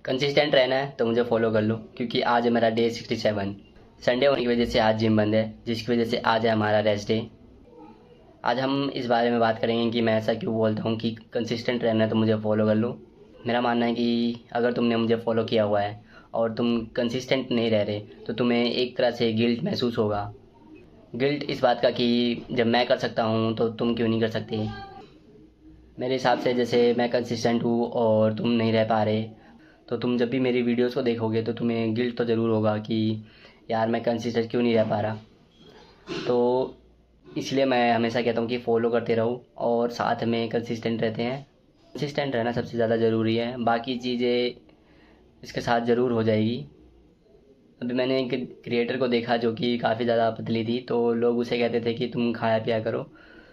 Consistent रहना है तो मुझे फॉलो कर लो, क्योंकि आज है मेरा डे 67। संडे होने की वजह से आज जिम बंद है, जिसकी वजह से आज है हमारा रेस्ट डे। आज हम इस बारे में बात करेंगे कि मैं ऐसा क्यों बोलता हूँ कि कंसिस्टेंट रहना है तो मुझे फॉलो कर लो। मेरा मानना है कि अगर तुमने मुझे फॉलो किया हुआ है और तुम कंसिस्टेंट नहीं रह रहे तो तुम्हें एक तरह से गिल्ट महसूस होगा। गिल्ट इस बात का कि जब मैं कर सकता हूँ तो तुम क्यों नहीं कर सकते। मेरे हिसाब से जैसे मैं कंसिस्टेंट हूँ और तुम नहीं रह पा रहे, तो तुम जब भी मेरी वीडियोस को देखोगे तो तुम्हें गिल्ट तो ज़रूर होगा कि यार मैं कंसिस्टेंट क्यों नहीं रह पा रहा। तो इसलिए मैं हमेशा कहता हूँ कि फ़ॉलो करते रहो और साथ में कंसिस्टेंट रहते हैं। कंसिस्टेंट रहना सबसे ज़्यादा ज़रूरी है, बाकी चीज़ें इसके साथ ज़रूर हो जाएगी। अभी मैंने एक क्रिएटर को देखा जो कि काफ़ी ज़्यादा पतली थी, तो लोग उसे कहते थे कि तुम खाया पिया करो।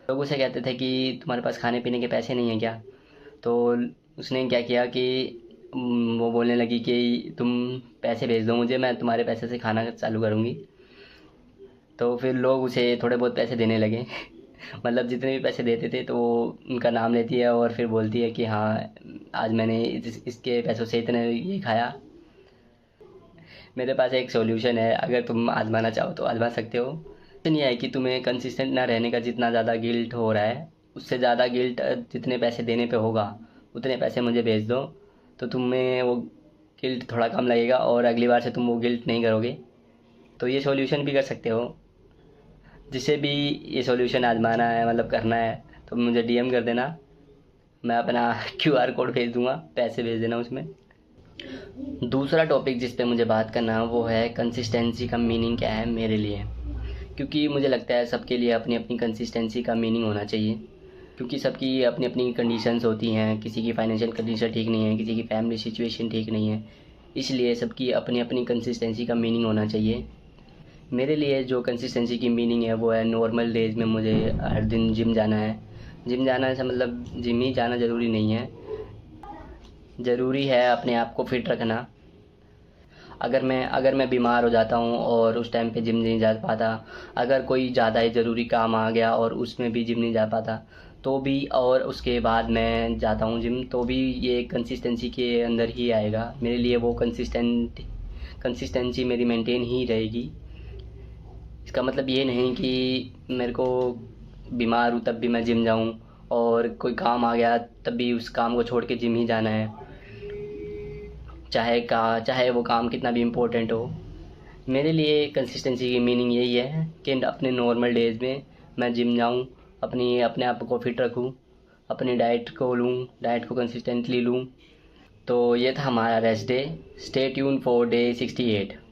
लोग उसे कहते थे कि तुम्हारे पास खाने पीने के पैसे नहीं हैं क्या। तो उसने क्या किया कि वो बोलने लगी कि तुम पैसे भेज दो मुझे, मैं तुम्हारे पैसे से खाना चालू करूँगी। तो फिर लोग उसे थोड़े बहुत पैसे देने लगे मतलब जितने भी पैसे देते थे तो वो उनका नाम लेती है और फिर बोलती है कि हाँ आज मैंने इसके पैसों से इतने ये खाया। मेरे पास एक सॉल्यूशन है, अगर तुम आजमाना चाहो तो आजमा सकते हो। नहीं है कि तुम्हें कंसिस्टेंट ना रहने का जितना ज़्यादा गिल्ट हो रहा है, उससे ज़्यादा गिल्ट जितने पैसे देने पे होगा उतने पैसे मुझे भेज दो, तो तुम्हें वो गिल्ट थोड़ा कम लगेगा और अगली बार से तुम वो गिल्ट नहीं करोगे। तो ये सॉल्यूशन भी कर सकते हो। जिसे भी ये सॉल्यूशन आजमाना है मतलब करना है तो मुझे डीएम कर देना, मैं अपना क्यूआर कोड भेज दूँगा, पैसे भेज देना उसमें। दूसरा टॉपिक जिस पे मुझे बात करना है वो है कंसिस्टेंसी का मीनिंग क्या है मेरे लिए। क्योंकि मुझे लगता है सबके लिए अपनी अपनी कंसिस्टेंसी का मीनिंग होना चाहिए, क्योंकि सबकी अपनी अपनी कंडीशंस होती हैं। किसी की फाइनेंशियल कंडीशन ठीक नहीं है, किसी की फैमिली सिचुएशन ठीक नहीं है, इसलिए सबकी अपनी अपनी कंसिस्टेंसी का मीनिंग होना चाहिए। मेरे लिए जो कंसिस्टेंसी की मीनिंग है वो है नॉर्मल डेज़ में मुझे हर दिन जिम जाना है। जिम जाना ऐसा मतलब जिम ही जाना ज़रूरी नहीं है, ज़रूरी है अपने आप को फिट रखना। अगर मैं बीमार हो जाता हूँ और उस टाइम पे जिम नहीं जा पाता, अगर कोई ज़्यादा ही ज़रूरी काम आ गया और उसमें भी जिम नहीं जा पाता तो भी, और उसके बाद मैं जाता हूँ जिम, तो भी ये कंसिस्टेंसी के अंदर ही आएगा। मेरे लिए वो कंसिस्टेंसी मेरी मेंटेन ही रहेगी। इसका मतलब ये नहीं कि मेरे को बीमार हूँ तब भी मैं जिम जाऊँ और कोई काम आ गया तब भी उस काम को छोड़ के जिम ही जाना है, चाहे वो काम कितना भी इम्पोर्टेंट हो। मेरे लिए कंसिस्टेंसी की मीनिंग यही है कि अपने नॉर्मल डेज़ में मैं जिम जाऊँ, अपने आप को फिट रखूँ, अपनी डाइट को कंसिस्टेंटली लूँ। तो ये था हमारा rest day. Stay tune for day 68।